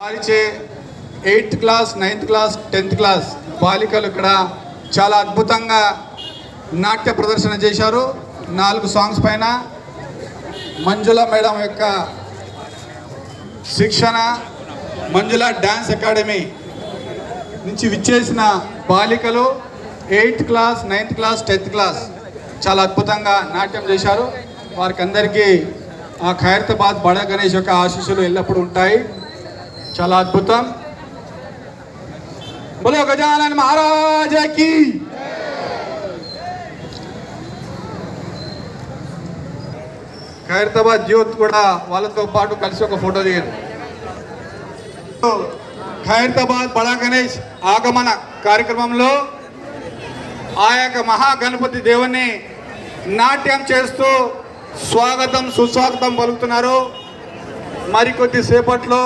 వారిచే 8th class 9th class 10th class బాలికలు ఇక్కడ చాలా అద్భుతంగా నాట్య ప్రదర్శన చేశారు. 4 సాంగ్స్ పైన మంజుల మేడం యొక్క శిక్షణ, మంజుల డ్యాన్స్ అకాడమీ నుంచి విచ్చేసిన బాలికలు 8th class 9th class 10th class చాలా అద్భుతంగా నాట్యం చేశారు. వారికి అందరికీ ఆ ఖైరతాబాద్ బడా గణేష్ యొక్క ఆశీస్సులు ఎల్లప్పుడూ ఉంటాయి. చాలా అద్భుతం. బోలో గజానన్ మహారాజకి. ఖైరతాబాద్ యూత్ కూడా వాళ్ళతో పాటు కలిసి ఒక ఫోటో దిగారు. ఖైరతాబాద్ బడా గణేష్ ఆగమన కార్యక్రమంలో ఆ యొక్క మహాగణపతి దేవుని నాట్యం చేస్తూ స్వాగతం సుస్వాగతం పలుకుతున్నారు. మరికొద్ది సేపట్లో